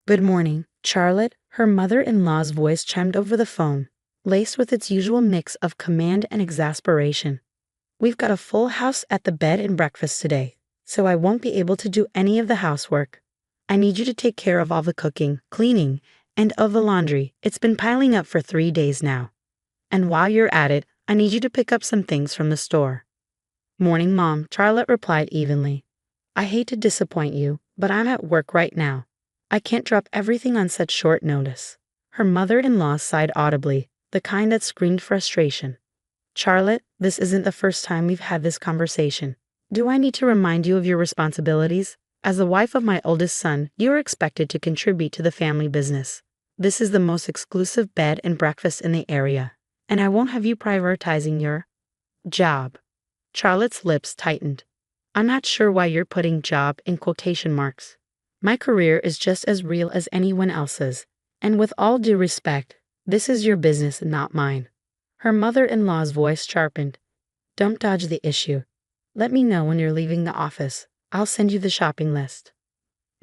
Good morning, Charlotte. Her mother-in-law's voice chimed over the phone, laced with its usual mix of command and exasperation. We've got a full house at the bed and breakfast today, so I won't be able to do any of the housework. I need you to take care of all the cooking, cleaning, and of the laundry. It's been piling up for 3 days now. And while you're at it, I need you to pick up some things from the store. Morning, Mom, Charlotte replied evenly. I hate to disappoint you, but I'm at work right now. I can't drop everything on such short notice. Her mother-in-law sighed audibly, the kind that screamed frustration. Charlotte, this isn't the first time we've had this conversation. Do I need to remind you of your responsibilities? As the wife of my oldest son, you are expected to contribute to the family business. This is the most exclusive bed and breakfast in the area, and I won't have you prioritizing your job. Charlotte's lips tightened. I'm not sure why you're putting job in quotation marks. My career is just as real as anyone else's, and with all due respect, this is your business, not mine. Her mother-in-law's voice sharpened. Don't dodge the issue. Let me know when you're leaving the office. I'll send you the shopping list.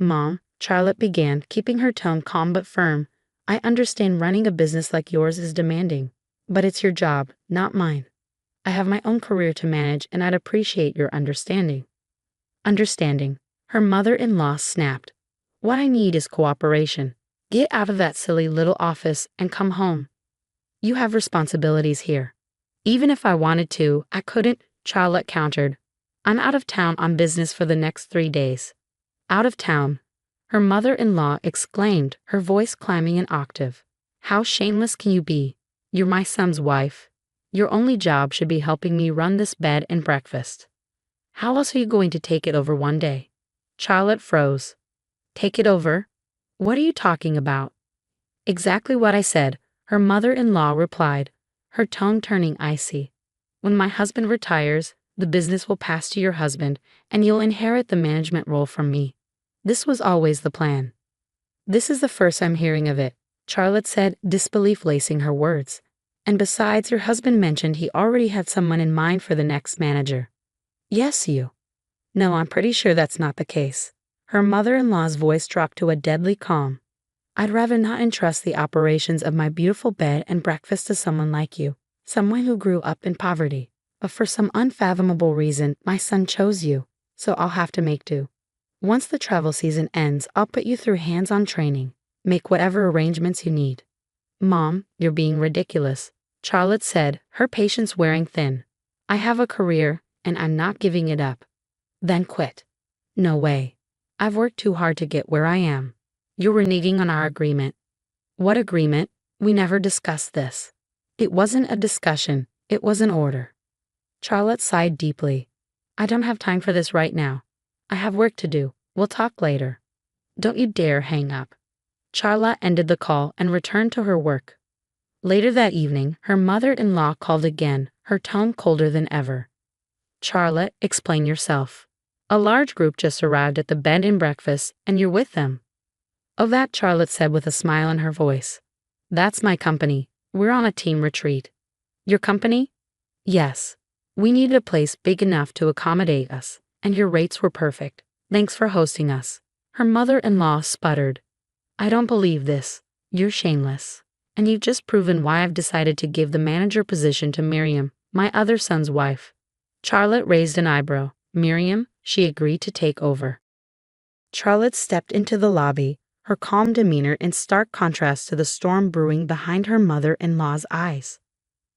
Mom, Charlotte began, keeping her tone calm but firm. I understand running a business like yours is demanding, but it's your job, not mine. I have my own career to manage, and I'd appreciate your understanding. Understanding. Her mother-in-law snapped. What I need is cooperation. Get out of that silly little office and come home. You have responsibilities here. Even if I wanted to, I couldn't, Charlotte countered. I'm out of town on business for the next 3 days. Out of town? Her mother-in-law exclaimed, her voice climbing an octave. How shameless can you be? You're my son's wife. Your only job should be helping me run this bed and breakfast. How else are you going to take it over one day? Charlotte froze. Take it over? What are you talking about? Exactly what I said, her mother-in-law replied, her tone turning icy. When my husband retires, the business will pass to your husband, and you'll inherit the management role from me. This was always the plan. This is the first I'm hearing of it, Charlotte said, disbelief lacing her words. And besides, your husband mentioned he already had someone in mind for the next manager. Yes, you. No, I'm pretty sure that's not the case. Her mother-in-law's voice dropped to a deadly calm. I'd rather not entrust the operations of my beautiful bed and breakfast to someone like you, someone who grew up in poverty. But for some unfathomable reason, my son chose you, so I'll have to make do. Once the travel season ends, I'll put you through hands-on training. Make whatever arrangements you need. Mom, you're being ridiculous, Charlotte said, her patience wearing thin. I have a career, and I'm not giving it up. Then quit. No way. I've worked too hard to get where I am. You're reneging on our agreement. What agreement? We never discussed this. It wasn't a discussion, it was an order. Charlotte sighed deeply. I don't have time for this right now. I have work to do. We'll talk later. Don't you dare hang up. Charlotte ended the call and returned to her work. Later that evening, her mother-in-law called again, her tone colder than ever. Charlotte, explain yourself. A large group just arrived at the bed and breakfast, and you're with them. Oh, that, Charlotte said with a smile in her voice. That's my company. We're on a team retreat. Your company? Yes. We needed a place big enough to accommodate us, and your rates were perfect. Thanks for hosting us. Her mother-in-law sputtered. I don't believe this. You're shameless. And you've just proven why I've decided to give the manager position to Miriam, my other son's wife. Charlotte raised an eyebrow. Miriam, she agreed to take over. Charlotte stepped into the lobby, her calm demeanor in stark contrast to the storm brewing behind her mother-in-law's eyes.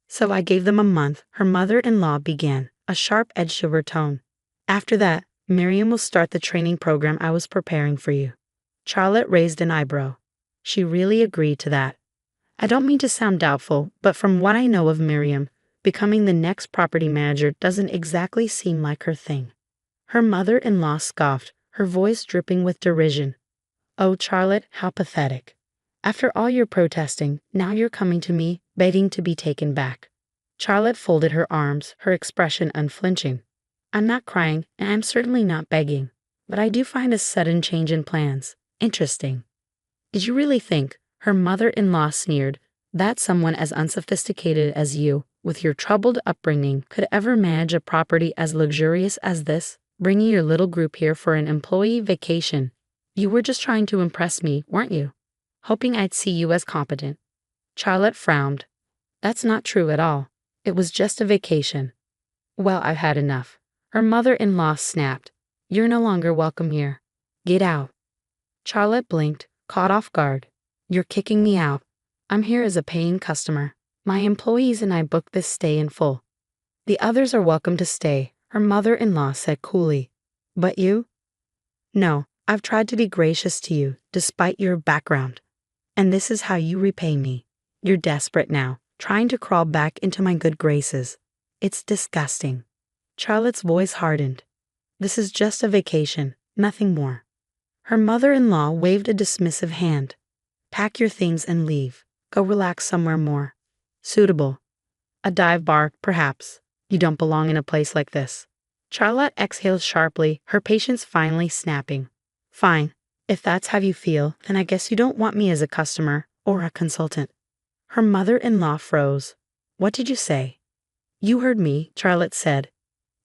So I gave them a month, her mother-in-law began, a sharp edge to her tone. After that, Miriam will start the training program I was preparing for you. Charlotte raised an eyebrow. She really agreed to that. I don't mean to sound doubtful, but from what I know of Miriam, becoming the next property manager doesn't exactly seem like her thing. Her mother-in-law scoffed, her voice dripping with derision. Oh, Charlotte, how pathetic. After all your protesting, now you're coming to me, begging to be taken back. Charlotte folded her arms, her expression unflinching. I'm not crying, and I'm certainly not begging, but I do find a sudden change in plans interesting. Did you really think, her mother-in-law sneered, that someone as unsophisticated as you, with your troubled upbringing, could ever manage a property as luxurious as this, bringing your little group here for an employee vacation? You were just trying to impress me, weren't you? Hoping I'd see you as competent. Charlotte frowned. That's not true at all. It was just a vacation. Well, I've had enough. Her mother-in-law snapped. You're no longer welcome here. Get out. Charlotte blinked, caught off guard. You're kicking me out. I'm here as a paying customer. My employees and I booked this stay in full. The others are welcome to stay, her mother-in-law said coolly. But you? No, I've tried to be gracious to you, despite your background. And this is how you repay me. You're desperate now, trying to crawl back into my good graces. It's disgusting. Charlotte's voice hardened. This is just a vacation, nothing more. Her mother-in-law waved a dismissive hand. Pack your things and leave. Go relax somewhere more suitable. A dive bar, perhaps. You don't belong in a place like this. Charlotte exhaled sharply, her patience finally snapping. Fine. If that's how you feel, then I guess you don't want me as a customer or a consultant. Her mother-in-law froze. What did you say? You heard me, Charlotte said.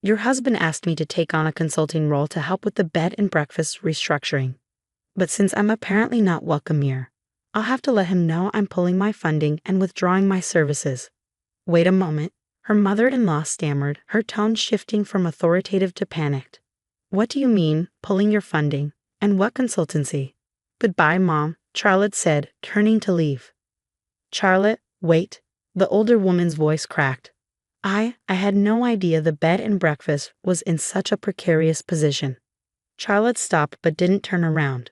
Your husband asked me to take on a consulting role to help with the bed and breakfast restructuring. But since I'm apparently not welcome here, I'll have to let him know I'm pulling my funding and withdrawing my services. Wait a moment, her mother-in-law stammered, her tone shifting from authoritative to panicked. What do you mean, pulling your funding? And what consultancy? Goodbye, Mom, Charlotte said, turning to leave. Charlotte, wait, the older woman's voice cracked. I had no idea the bed and breakfast was in such a precarious position. Charlotte stopped but didn't turn around.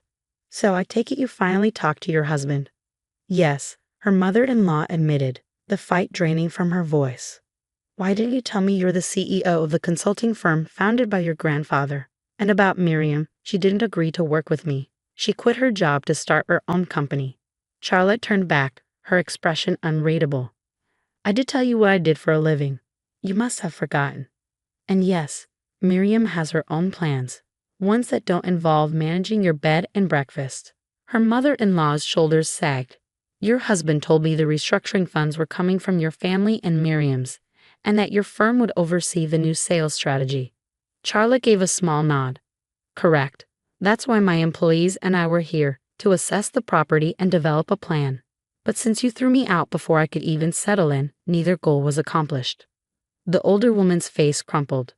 So I take it you finally talked to your husband? Yes, her mother-in-law admitted, the fight draining from her voice. Why didn't you tell me you're the CEO of the consulting firm founded by your grandfather? And about Miriam, she didn't agree to work with me. She quit her job to start her own company. Charlotte turned back, her expression unreadable. I did tell you what I did for a living. You must have forgotten. And yes, Miriam has her own plans, ones that don't involve managing your bed and breakfast. Her mother-in-law's shoulders sagged. Your husband told me the restructuring funds were coming from your family and Miriam's, and that your firm would oversee the new sales strategy. Charlotte gave a small nod. Correct. That's why my employees and I were here, to assess the property and develop a plan. But since you threw me out before I could even settle in, neither goal was accomplished. The older woman's face crumpled.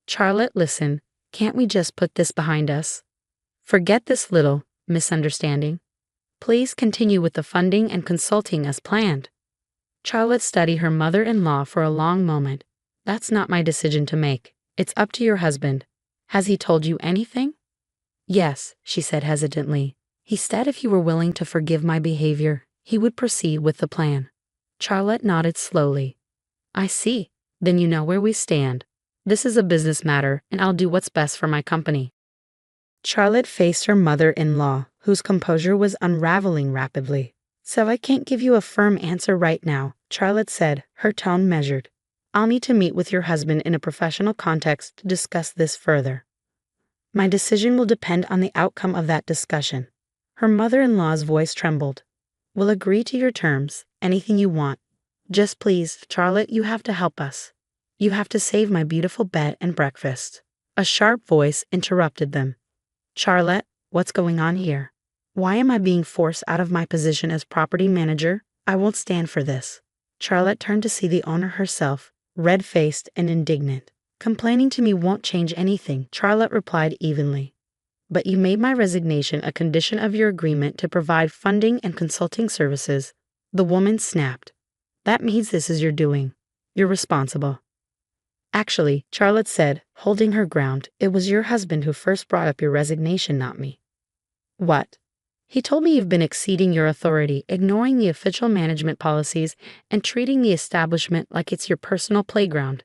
Charlotte, listen, can't we just put this behind us? Forget this little misunderstanding. Please continue with the funding and consulting as planned. Charlotte studied her mother-in-law for a long moment. That's not my decision to make. It's up to your husband. Has he told you anything? Yes, she said hesitantly. He said if you were willing to forgive my behavior, he would proceed with the plan. Charlotte nodded slowly. I see. Then you know where we stand. This is a business matter, and I'll do what's best for my company. Charlotte faced her mother-in-law, whose composure was unraveling rapidly. So I can't give you a firm answer right now, Charlotte said, her tone measured. I'll need to meet with your husband in a professional context to discuss this further. My decision will depend on the outcome of that discussion. Her mother-in-law's voice trembled. We'll agree to your terms, anything you want. Just please, Charlotte, you have to help us. You have to save my beautiful bed and breakfast. A sharp voice interrupted them. Charlotte, what's going on here? Why am I being forced out of my position as property manager? I won't stand for this. Charlotte turned to see the owner herself, red-faced and indignant. Complaining to me won't change anything, Charlotte replied evenly. But you made my resignation a condition of your agreement to provide funding and consulting services. The woman snapped. That means this is your doing. You're responsible. Actually, Charlotte said, holding her ground, it was your husband who first brought up your resignation, not me. What? He told me you've been exceeding your authority, ignoring the official management policies, and treating the establishment like it's your personal playground.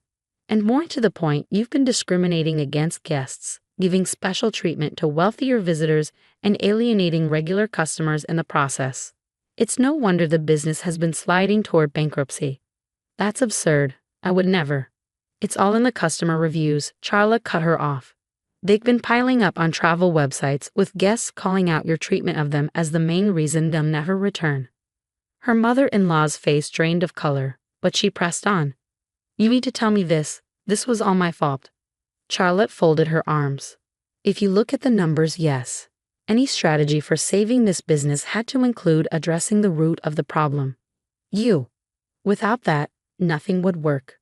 And more to the point, you've been discriminating against guests, giving special treatment to wealthier visitors and alienating regular customers in the process. It's no wonder the business has been sliding toward bankruptcy. That's absurd. I would never. It's all in the customer reviews, Charlotte cut her off. They've been piling up on travel websites with guests calling out your treatment of them as the main reason they'll never return. Her mother-in-law's face drained of color, but she pressed on. You need to tell me this. This was all my fault. Charlotte folded her arms. If you look at the numbers, yes. Any strategy for saving this business had to include addressing the root of the problem. You. Without that, nothing would work.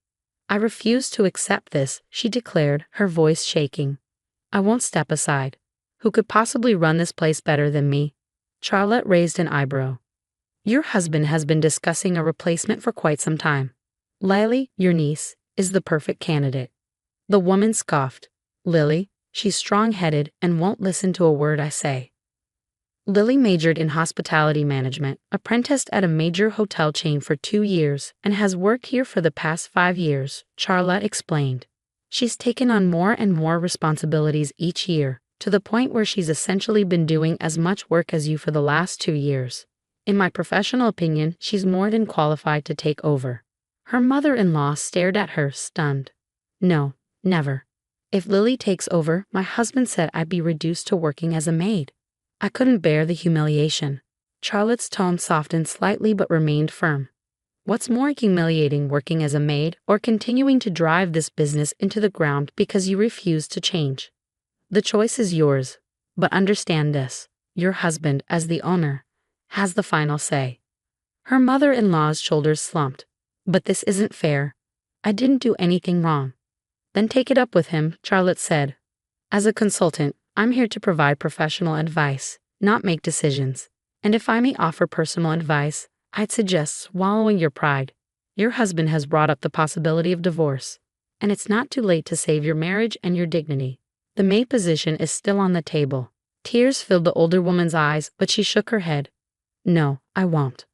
I refuse to accept this, she declared, her voice shaking. I won't step aside. Who could possibly run this place better than me? Charlotte raised an eyebrow. Your husband has been discussing a replacement for quite some time. Lily, your niece, is the perfect candidate. The woman scoffed. Lily, she's strong-headed and won't listen to a word I say. Lily majored in hospitality management, apprenticed at a major hotel chain for 2 years, and has worked here for the past 5 years, Charlotte explained. She's taken on more and more responsibilities each year, to the point where she's essentially been doing as much work as you for the last 2 years. In my professional opinion, she's more than qualified to take over. Her mother-in-law stared at her, stunned. No, never. If Lily takes over, my husband said I'd be reduced to working as a maid. I couldn't bear the humiliation. Charlotte's tone softened slightly but remained firm. What's more humiliating, working as a maid or continuing to drive this business into the ground because you refuse to change? The choice is yours, but understand this, your husband, as the owner, has the final say. Her mother-in-law's shoulders slumped. But this isn't fair. I didn't do anything wrong. Then take it up with him, Charlotte said. As a consultant, I'm here to provide professional advice, not make decisions. And if I may offer personal advice, I'd suggest swallowing your pride. Your husband has brought up the possibility of divorce, and it's not too late to save your marriage and your dignity. The maid position is still on the table. Tears filled the older woman's eyes, but she shook her head. No, I won't.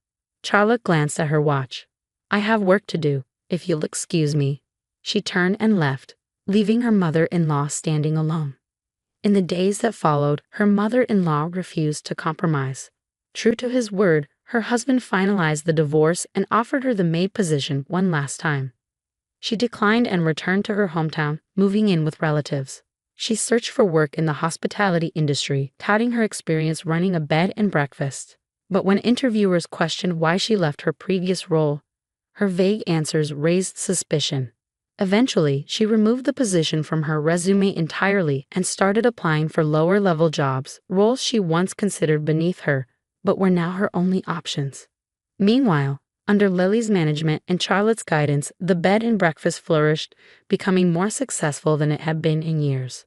Charlotte glanced at her watch. I have work to do, if you'll excuse me. She turned and left, leaving her mother-in-law standing alone. In the days that followed, her mother-in-law refused to compromise. True to his word, her husband finalized the divorce and offered her the maid position one last time. She declined and returned to her hometown, moving in with relatives. She searched for work in the hospitality industry, touting her experience running a bed and breakfast. But when interviewers questioned why she left her previous role, her vague answers raised suspicion. Eventually, she removed the position from her resume entirely and started applying for lower-level jobs, roles she once considered beneath her, but were now her only options. Meanwhile, under Lily's management and Charlotte's guidance, the bed and breakfast flourished, becoming more successful than it had been in years.